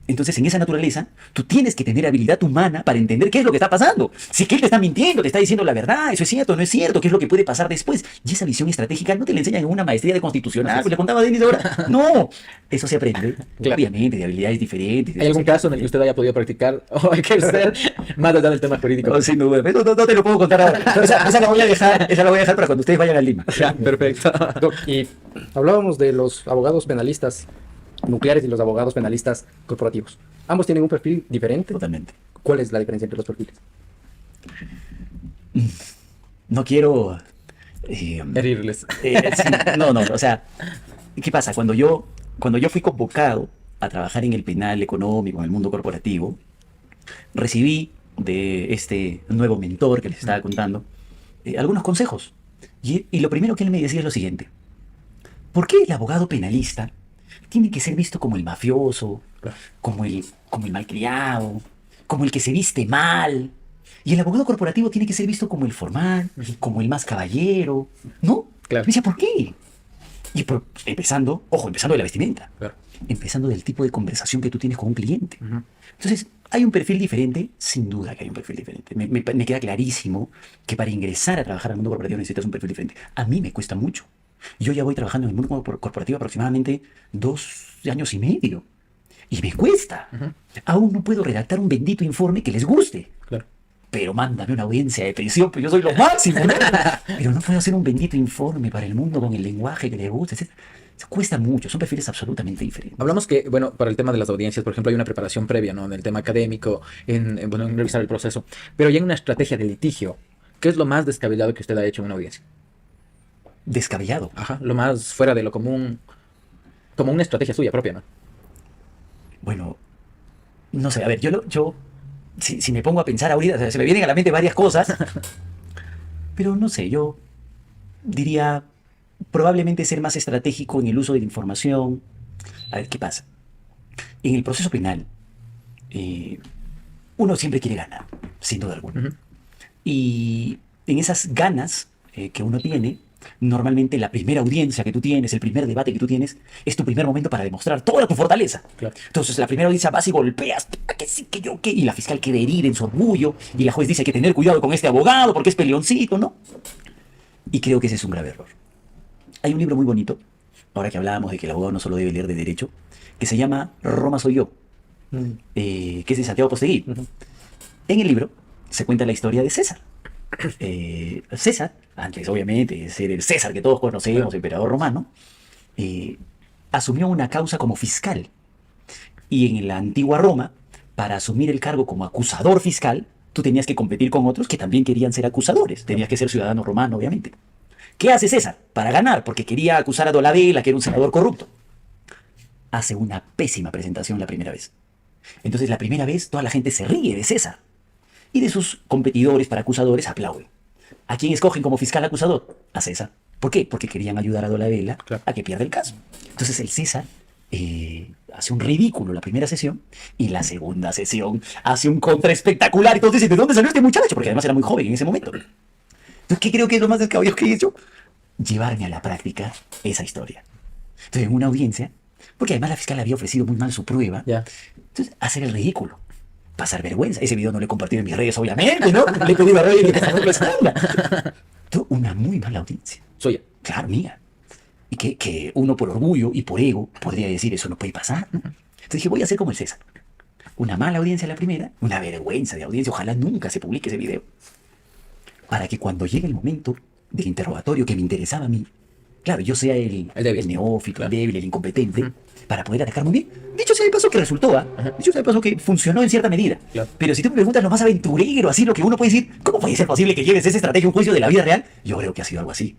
Entonces, en esa naturaleza, tú tienes que tener habilidad humana para entender qué es lo que está pasando. Si que él te está mintiendo, te está diciendo la verdad, eso es cierto, no es cierto, qué es lo que puede pasar después. Y esa visión estratégica no te la enseñan en una maestría de constitucional, pues le contaba a Denis ahora. No, eso se aprende, Claro. obviamente, de habilidades diferentes. ¿Hay algún caso en el que usted haya podido practicar o ejercer más allá del tema jurídico? No, sin duda, pero no te lo puedo contar ahora. Esa la voy a dejar para cuando ustedes vayan a Lima. Ya, perfecto. Doc, y hablábamos de los abogados penalistas nucleares y los abogados penalistas corporativos. Ambos tienen un perfil diferente. Totalmente. ¿Cuál es la diferencia entre los perfiles? No quiero... Herirles. Sí, no, o sea, ¿qué pasa? Cuando yo fui convocado a trabajar en el penal económico, en el mundo corporativo, recibí de este nuevo mentor que les estaba contando algunos consejos. Y lo primero que él me decía es lo siguiente. ¿Por qué el abogado penalista tiene que ser visto como el mafioso, como el malcriado, como el que se viste mal? Y el abogado corporativo tiene que ser visto como el formal, como el más caballero, ¿no? Claro. Me decía, ¿por qué? Y empezando de la vestimenta, Claro. empezando del tipo de conversación que tú tienes con un cliente. Entonces, ¿hay un perfil diferente? Sin duda que hay un perfil diferente. Me queda clarísimo que para ingresar a trabajar al mundo corporativo necesitas un perfil diferente. A mí me cuesta mucho. Yo ya voy trabajando en el mundo corporativo aproximadamente 2 años y medio. Y me cuesta. Aún no puedo redactar un bendito informe que les guste. Claro. Pero mándame una audiencia de prisión, pues yo soy lo máximo, ¿no? Pero no puedo hacer un bendito informe para el mundo con el lenguaje que les gusta, etc. Eso cuesta mucho, son perfiles absolutamente diferentes. Hablamos que, bueno, para el tema de las audiencias, por ejemplo, hay una preparación previa, ¿no? En el tema académico, bueno, en revisar el proceso. Pero ya en una estrategia de litigio, ¿qué es lo más descabellado que usted ha hecho en una audiencia? Descabellado. Ajá, lo más fuera de lo común, como una estrategia suya propia, ¿no? Bueno, no sé, a ver, si me pongo a pensar ahorita, o sea, se me vienen a la mente varias cosas, pero no sé, yo diría probablemente ser más estratégico en el uso de la información. A ver, ¿qué pasa? En el proceso penal, uno siempre quiere ganar, sin duda alguna. Ujú. Y en esas ganas que uno tiene, normalmente la primera audiencia que tú tienes, el primer debate que tú tienes, es tu primer momento para demostrar toda tu fortaleza. Claro. Entonces la primera audiencia vas y golpeas, que sí, que yo, que, y la fiscal quiere herir en su orgullo, y la juez dice hay que tener cuidado con este abogado porque es peleoncito, ¿no? Y creo que ese es un grave error. Hay un libro muy bonito, ahora que hablábamos de que el abogado no solo debe leer de derecho, que se llama Roma soy yo, que es de Santiago Postegui. En el libro se cuenta la historia de César. César, antes obviamente de ser el César que todos conocemos, emperador romano, asumió una causa como fiscal. Y en la antigua Roma, para asumir el cargo como acusador fiscal, tú tenías que competir con otros que también querían ser acusadores. Tenías que ser ciudadano romano, obviamente. ¿Qué hace César? Para ganar, porque quería acusar a Dolabella, que era un senador corrupto. Hace una pésima presentación la primera vez. Entonces la primera vez toda la gente se ríe de César. Y de sus competidores para acusadores aplauden. ¿A quién escogen como fiscal acusador? A César. ¿Por qué? Porque querían ayudar a Dolabella a que pierda el caso. Entonces el César hace un ridículo la primera sesión y la segunda sesión hace un contra espectacular. Y todos dicen, ¿de dónde salió este muchacho? Porque además era muy joven en ese momento. Entonces, ¿qué creo que es lo más descabellado que he hecho? Llevarme a la práctica esa historia. Entonces, en una audiencia, porque además la fiscal había ofrecido muy mal su prueba, entonces, hacer el ridículo. Pasar vergüenza. Ese video no lo he compartido en mis redes, obviamente, ¿no? Le he pedido a Rey que por favor lo esconda. Una muy mala audiencia. Suya. Claro, mía. Y que uno por orgullo y por ego podría decir, eso no puede pasar, ¿no? Entonces dije, voy a hacer como el César. Una mala audiencia la primera, una vergüenza de audiencia. Ojalá nunca se publique ese video. Para que cuando llegue el momento del interrogatorio que me interesaba a mí, claro, yo sea el neófito, el débil, el incompetente, para poder atacar muy bien. Dicho sea de paso que resultó, dicho sea de paso que funcionó en cierta medida. Claro. Pero si tú me preguntas lo más aventurero, así lo que uno puede decir, ¿cómo puede ser posible que lleves esa estrategia a un juicio de la vida real? Yo creo que ha sido algo así.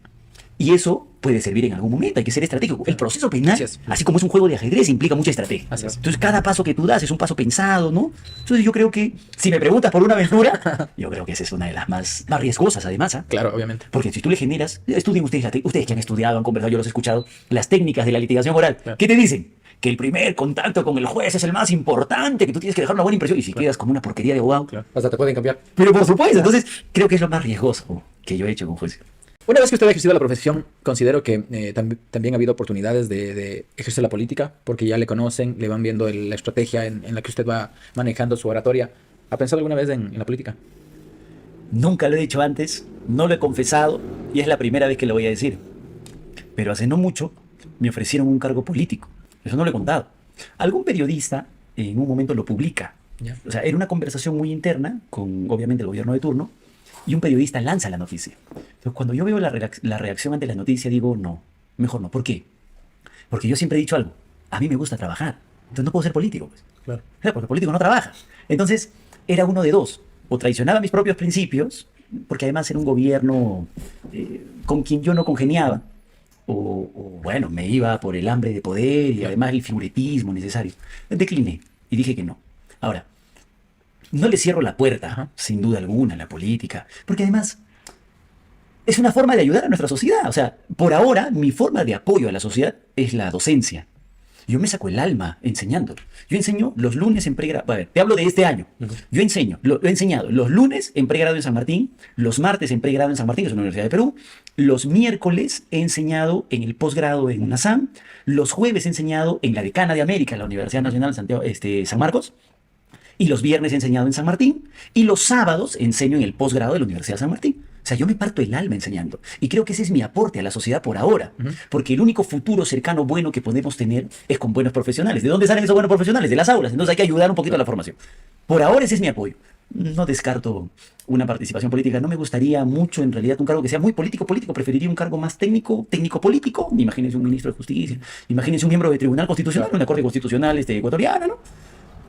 Y eso puede servir en algún momento, hay que ser estratégico. El proceso penal, así como es un juego de ajedrez, implica mucha estrategia. Entonces cada paso que tú das es un paso pensado, ¿no? Entonces yo creo que, si me preguntas por una aventura, yo creo que esa es una de las más riesgosas además. Claro, obviamente. Porque si tú le generas, estudien ustedes que han estudiado, han conversado, yo los he escuchado, las técnicas de la litigación oral. Claro. ¿Qué te dicen? Que el primer contacto con el juez es el más importante, que tú tienes que dejar una buena impresión. Y si quedas como una porquería de abogado, Hasta te pueden cambiar. pero por supuesto, entonces creo que es lo más riesgoso que yo he hecho con jueces. Una vez que usted ha ejercido la profesión, considero que también ha habido oportunidades de ejercer la política, porque ya le conocen, le van viendo la estrategia en la que usted va manejando su oratoria. ¿Ha pensado alguna vez en la política? Nunca lo he dicho antes, no lo he confesado y es la primera vez que lo voy a decir. Pero hace no mucho me ofrecieron un cargo político. Eso no lo he contado. Algún periodista en un momento lo publica. Ya. O sea, era una conversación muy interna con, obviamente, el gobierno de turno, y un periodista lanza la noticia. Entonces, cuando yo veo la reacción ante la noticia, digo, no, mejor no. ¿Por qué? Porque yo siempre he dicho algo. A mí me gusta trabajar. Entonces no puedo ser político, pues. Claro. Porque el político no trabaja. Entonces, era uno de dos. O traicionaba mis propios principios, porque además era un gobierno con quien yo no congeniaba, o bueno, me iba por el hambre de poder y además el figuretismo necesario. Decliné y dije que no. Ahora, no le cierro la puerta, sin duda alguna, a la política, porque además es una forma de ayudar a nuestra sociedad. O sea, por ahora, mi forma de apoyo a la sociedad es la docencia. Yo me saco el alma enseñando. Yo enseño los lunes en pregrado. A ver, te hablo de este año. Yo enseño, lo he enseñado los lunes en pregrado en San Martín, los martes en pregrado en San Martín, que es una universidad de Perú, los miércoles he enseñado en el posgrado en UNASAM, los jueves he enseñado en la Decana de América, la Universidad Nacional de Santiago, San Marcos, y los viernes he enseñado en San Martín, y los sábados enseño en el posgrado de la Universidad de San Martín. O sea, yo me parto el alma enseñando. Y creo que ese es mi aporte a la sociedad por ahora. Porque el único futuro cercano bueno que podemos tener es con buenos profesionales. ¿De dónde salen esos buenos profesionales? De las aulas. Entonces hay que ayudar un poquito a la formación. Por ahora ese es mi apoyo. No descarto una participación política. No me gustaría mucho, en realidad, un cargo que sea muy político. Preferiría un cargo más técnico-político. Imagínense un ministro de Justicia. Imagínense un miembro del Tribunal Constitucional, una Corte Constitucional ecuatoriana, ¿no?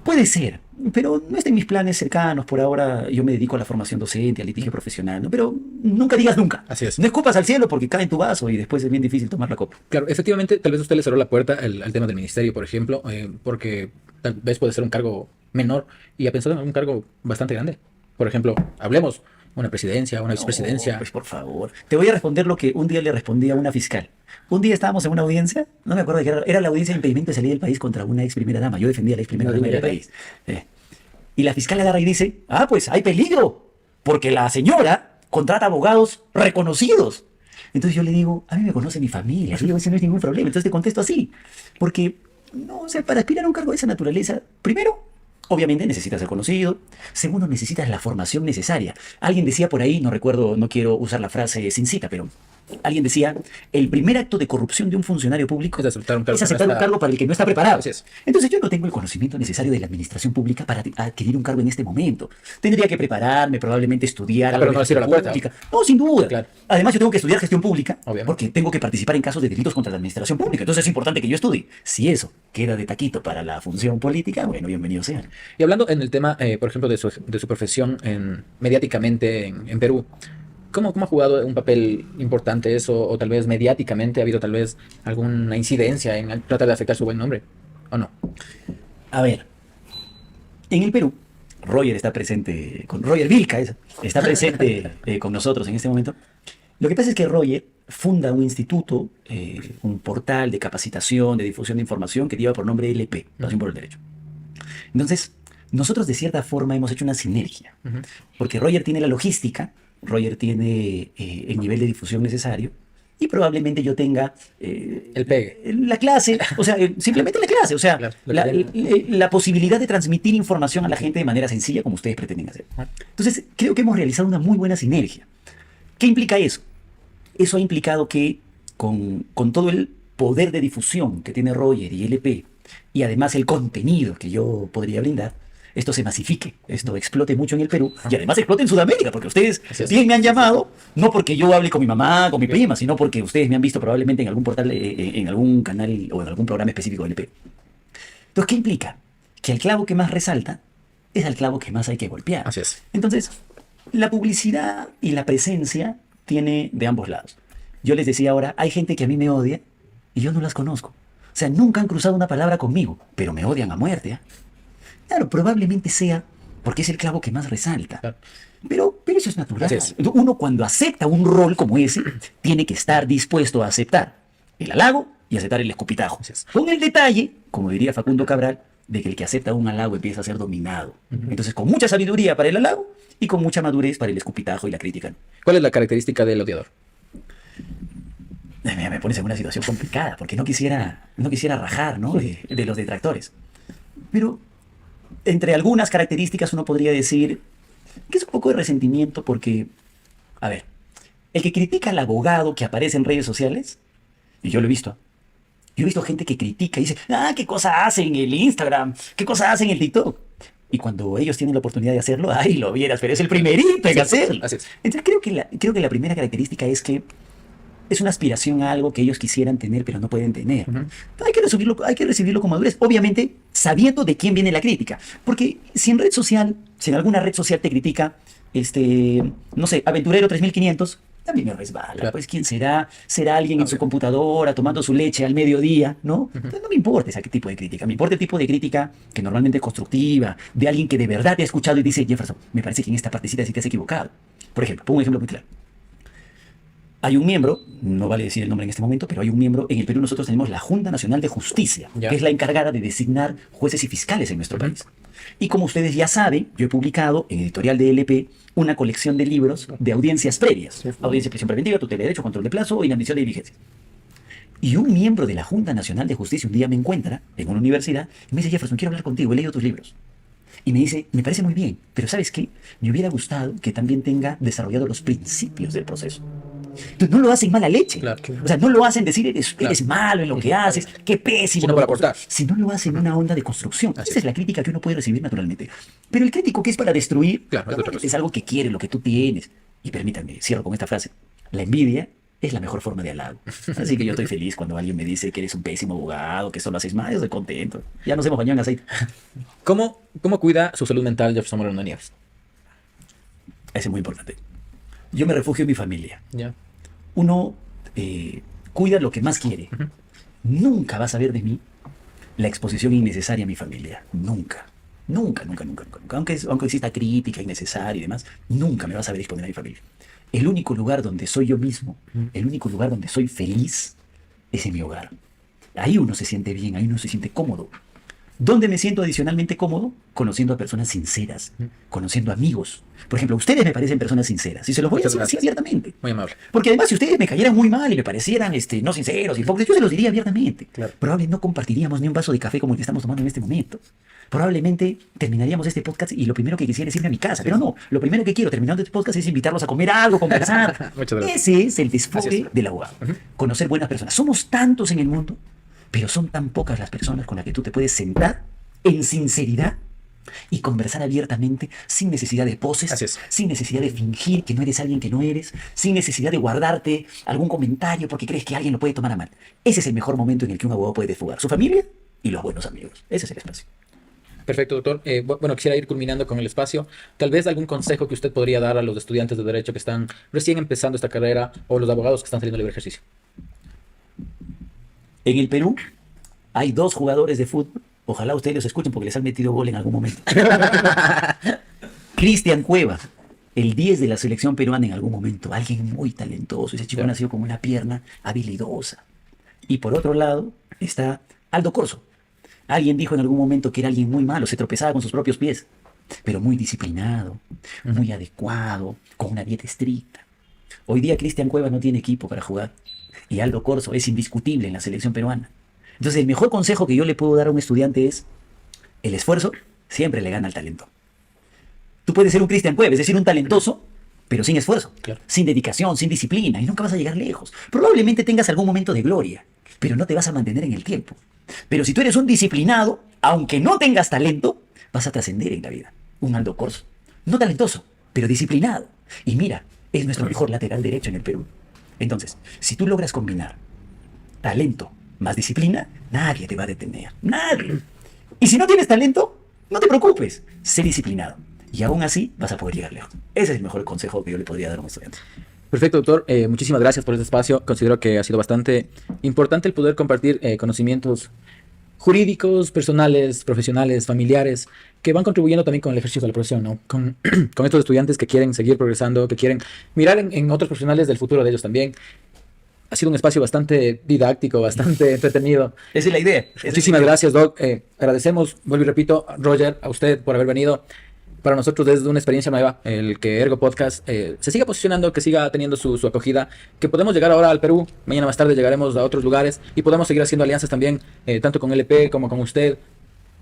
Puede ser, pero no está en mis planes cercanos. Por ahora yo me dedico a la formación docente, al litigio profesional, ¿no? Pero nunca digas nunca. Así es. No escupas al cielo porque cae en tu vaso y después es bien difícil tomar la copa. Claro, efectivamente, tal vez usted le cerró la puerta al tema del ministerio, por ejemplo, porque tal vez puede ser un cargo menor y ha pensado en un cargo bastante grande. Por ejemplo, hablemos, una presidencia, una vicepresidencia. No, pues por favor. Te voy a responder lo que un día le respondí a una fiscal. Un día estábamos en una audiencia, no me acuerdo de qué era la audiencia de impedimento de salida del país contra una ex primera dama. Yo defendía a la ex primera dama del país. Y la fiscal agarra y dice, pues hay peligro, porque la señora contrata abogados reconocidos. Entonces yo le digo, a mí me conoce mi familia, yo ese no es ningún problema. Entonces te contesto así, porque, no, o sea, para aspirar a un cargo de esa naturaleza, primero, obviamente necesitas ser conocido. Segundo, necesitas la formación necesaria. Alguien decía por ahí, no recuerdo, no quiero usar la frase sin cita, pero alguien decía, el primer acto de corrupción de un funcionario público Es aceptar un cargo, un cargo para el que no está preparado. Así es. Entonces yo no tengo el conocimiento necesario de la administración pública para adquirir un cargo en este momento. Tendría que prepararme, probablemente estudiar Pero no decir a la puerta. pública. No, sin duda. Claro. Además yo tengo que estudiar gestión pública, Obviamente. porque tengo que participar en casos de delitos contra la administración pública. Entonces es importante que yo estudie. Si eso queda de taquito para la función política, bueno, bienvenido sea. Y hablando en el tema, por ejemplo, de su profesión mediáticamente en Perú, ¿cómo ha jugado un papel importante eso? O tal vez mediáticamente ha habido tal vez alguna incidencia en tratar de afectar su buen nombre, ¿o no? A ver, en el Perú, Roger está presente, Roger Vilca está presente con nosotros en este momento. Lo que pasa es que Roger funda un instituto, un portal de capacitación, de difusión de información que lleva por nombre LP, Nación por el Derecho. Entonces, nosotros de cierta forma hemos hecho una sinergia, porque Roger tiene la logística, Roger tiene el nivel de difusión necesario, y probablemente yo tenga El pegue. la clase, o sea, simplemente la clase, o sea, Claro, la posibilidad de transmitir información a la gente de manera sencilla como ustedes pretenden hacer. Entonces, creo que hemos realizado una muy buena sinergia. ¿Qué implica eso? Eso ha implicado que con todo el poder de difusión que tiene Roger y LP, y además el contenido que yo podría brindar, esto se masifique, esto explote mucho en el Perú y además explote en Sudamérica, porque ustedes bien me han llamado, no porque yo hable con mi mamá, con mi prima, sino porque ustedes me han visto probablemente en algún portal, en algún canal o en algún programa específico del LP. Entonces, ¿qué implica? Que el clavo que más resalta es el clavo que más hay que golpear. Así es. Entonces, la publicidad y la presencia tiene de ambos lados. Yo les decía ahora, hay gente que a mí me odia y yo no las conozco. O sea, nunca han cruzado una palabra conmigo, pero me odian a muerte, ¿eh? Claro, probablemente sea porque es el clavo que más resalta. Claro. Pero eso es natural. Así es. Uno cuando acepta un rol como ese, tiene que estar dispuesto a aceptar el halago y aceptar el escupitajo. Así es. Con el detalle, como diría Facundo Cabral, de que el que acepta un halago empieza a ser dominado. Entonces, con mucha sabiduría para el halago y con mucha madurez para el escupitajo y la crítica. ¿Cuál es la característica del odiador? Me pones en una situación complicada, porque no quisiera rajar, ¿no? de los detractores. Pero entre algunas características uno podría decir que es un poco de resentimiento porque, a ver, el que critica al abogado que aparece en redes sociales, y yo lo he visto gente que critica y dice, ¿qué cosa hace en el Instagram? ¿Qué cosa hace en el TikTok? Y cuando ellos tienen la oportunidad de hacerlo, lo vieras, pero es el primerito en hacerlo. Así es. Entonces creo que la primera característica es que es una aspiración a algo que ellos quisieran tener, pero no pueden tener. Hay que recibirlo con madurez. Obviamente, sabiendo de quién viene la crítica. Porque si en alguna red social te critica, no sé, Aventurero 3500, también me resbala. Claro. Pues, ¿quién será? ¿Será alguien en su computadora tomando su leche al mediodía? ¿No? Entonces, no me importa ese tipo de crítica. Me importa el tipo de crítica que normalmente es constructiva, de alguien que de verdad te ha escuchado y dice, Jefferson, me parece que en esta partecita sí te has equivocado. Por ejemplo, pongo un ejemplo muy claro. Hay un miembro, no vale decir el nombre en este momento, pero hay un miembro, en el Perú nosotros tenemos la Junta Nacional de Justicia, Ya. que es la encargada de designar jueces y fiscales en nuestro país. Y como ustedes ya saben, yo he publicado en editorial de LP una colección de libros de audiencias previas. Audiencia de prisión preventiva, tutela de derecho, control de plazo e inadmisión de diligencia. Y un miembro de la Junta Nacional de Justicia un día me encuentra en una universidad y me dice, Jefferson, quiero hablar contigo, he leído tus libros. Y me dice, me parece muy bien, pero ¿sabes qué? Me hubiera gustado que también tenga desarrollado los principios del proceso. Entonces, no lo hacen mala leche. Claro. O sea, no lo hacen decir, eres Claro. malo en lo que haces, qué pésimo. Sino por aportar. Sino lo hacen en una onda de construcción. Así Esa es la crítica que uno puede recibir naturalmente. Pero el crítico que es para destruir, Claro, es otra normalmente cosa. es algo que quiere, lo que tú tienes. Y permítanme, cierro con esta frase. La envidia es la mejor forma de halago. Así que yo estoy feliz cuando alguien me dice que eres un pésimo abogado, que solo haces mal, yo estoy contento. Ya nos hemos bañado en aceite. ¿Cómo cuida su salud mental Jefferson Moreno Nieves? Eso es muy importante. Yo me refugio en mi familia. Ya. Uno cuida lo que más quiere. Nunca vas a ver de mí la exposición innecesaria a mi familia. Nunca. Nunca, nunca, nunca, nunca, nunca. Aunque exista crítica innecesaria y demás, nunca me vas a ver exponer a mi familia. El único lugar donde soy yo mismo, el único lugar donde soy feliz, es en mi hogar. Ahí uno se siente bien, ahí uno se siente cómodo. ¿Dónde me siento adicionalmente cómodo? Conociendo a personas sinceras, conociendo amigos. Por ejemplo, ustedes me parecen personas sinceras y se los voy a Muchas decir así gracias. abiertamente. Muy amable. Porque además, si ustedes me cayeran muy mal y me parecieran no sinceros, hipócritas, yo se los diría abiertamente. Claro. Probablemente no compartiríamos ni un vaso de café como el que estamos tomando en este momento. Probablemente terminaríamos este podcast y lo primero que quisiera es irme a mi casa. Pero no, lo primero que quiero terminando este podcast es invitarlos a comer algo, conversar. Muchas gracias. Ese es el Así desfogue es. del abogado. Conocer buenas personas. Somos tantos en el mundo, pero son tan pocas las personas con las que tú te puedes sentar en sinceridad y conversar abiertamente sin necesidad de poses, Así es. sin necesidad de fingir que no eres alguien que no eres, sin necesidad de guardarte algún comentario porque crees que alguien lo puede tomar a mal. Ese es el mejor momento en el que un abogado puede desfogar su familia y los buenos amigos. Ese es el espacio. Perfecto, doctor. Bueno, quisiera ir culminando con el espacio. Tal vez algún consejo que usted podría dar a los estudiantes de Derecho que están recién empezando esta carrera o los abogados que están saliendo libre ejercicio. En el Perú hay 2 jugadores de fútbol. Ojalá ustedes los escuchen porque les han metido gol en algún momento. Cristian Cueva, el 10 de la selección peruana en algún momento. Alguien muy talentoso. Ese chico Claro. nació con una pierna habilidosa. Y por otro lado está Aldo Corso. Alguien dijo en algún momento que era alguien muy malo, se tropezaba con sus propios pies, pero muy disciplinado, muy adecuado, con una dieta estricta. Hoy día Cristian Cueva no tiene equipo para jugar y Aldo Corso es indiscutible en la selección peruana. Entonces el mejor consejo que yo le puedo dar a un estudiante es: el esfuerzo siempre le gana al talento. Tú puedes ser un Cristian Cueva, es decir, un talentoso, pero sin esfuerzo, Claro. sin dedicación, sin disciplina, y nunca vas a llegar lejos. Probablemente tengas algún momento de gloria, pero no te vas a mantener en el tiempo. Pero si tú eres un disciplinado, aunque no tengas talento, vas a trascender en la vida. Un Aldo Corso, no talentoso, pero disciplinado. Y mira, es nuestro mejor lateral derecho en el Perú. Entonces, si tú logras combinar talento más disciplina, nadie te va a detener. Nadie. Y si no tienes talento, no te preocupes. Sé disciplinado. Y aún así vas a poder llegar lejos. Ese es el mejor consejo que yo le podría dar a un estudiante. Perfecto, doctor. Muchísimas gracias por este espacio. Considero que ha sido bastante importante el poder compartir conocimientos jurídicos, personales, profesionales, familiares, que van contribuyendo también con el ejercicio de la profesión, ¿no? Con estos estudiantes que quieren seguir progresando, que quieren mirar en otros profesionales del futuro de ellos también. Ha sido un espacio bastante didáctico, bastante entretenido. Esa es la idea. Muchísimas gracias, Doc. Agradecemos, vuelvo y repito, Roger, a usted por haber venido. Para nosotros es una experiencia nueva el que Ergo Podcast se siga posicionando, que siga teniendo su acogida, que podemos llegar ahora al Perú, mañana más tarde llegaremos a otros lugares y podemos seguir haciendo alianzas también, tanto con LP como con usted.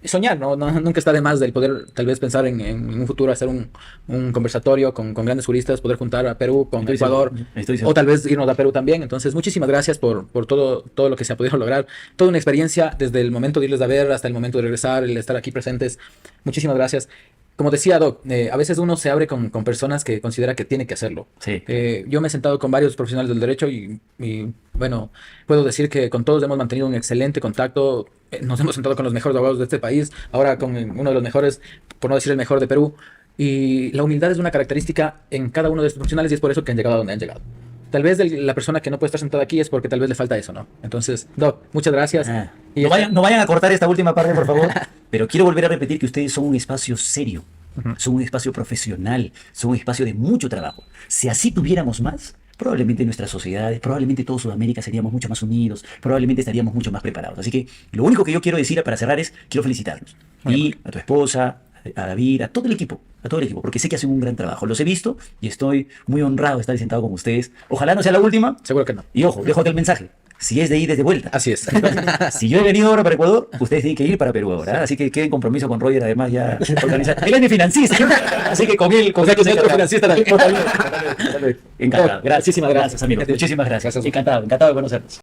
Soñar, ¿no? Nunca está de más del poder tal vez pensar en un futuro, hacer un conversatorio con grandes juristas, poder juntar a Perú con Estoy Ecuador, seguro, estoy seguro. o tal vez irnos a Perú también. Entonces, muchísimas gracias por todo lo que se ha podido lograr. Toda una experiencia desde el momento de irles a ver hasta el momento de regresar, el estar aquí presentes. Muchísimas gracias. Como decía Doc, a veces uno se abre con personas que considera que tiene que hacerlo. Sí. Yo me he sentado con varios profesionales del derecho y, bueno, puedo decir que con todos hemos mantenido un excelente contacto. Nos hemos sentado con los mejores abogados de este país, ahora con uno de los mejores, por no decir el mejor de Perú. Y la humildad es una característica en cada uno de estos profesionales y es por eso que han llegado a donde han llegado. Tal vez la persona que no puede estar sentada aquí es porque tal vez le falta eso, ¿no? Entonces, Doc, muchas gracias. Y No vayan a cortar esta última parte, por favor. Pero quiero volver a repetir que ustedes son un espacio serio, son un espacio profesional, son un espacio de mucho trabajo. Si así tuviéramos más, probablemente nuestras sociedades, probablemente todo Sudamérica seríamos mucho más unidos, probablemente estaríamos mucho más preparados. Así que lo único que yo quiero decir para cerrar es, quiero felicitarlos. Y a tu esposa, a David, a todo el equipo, porque sé que hacen un gran trabajo. Los he visto y estoy muy honrado de estar sentado con ustedes. Ojalá no sea la última. seguro que no. Y ojo, dejo el mensaje. Si es de ida, es de vuelta. Así es. Si yo he venido ahora para Ecuador, ustedes tienen que ir para Perú ahora. Así que queden compromiso con Roger, además ya organizar. Él es mi financista, así que con él... O sea, que es otro financista también. Encantado. Gracias. Muchísimas gracias. Amigo. Muchísimas gracias. Gracias. Encantado de conocernos.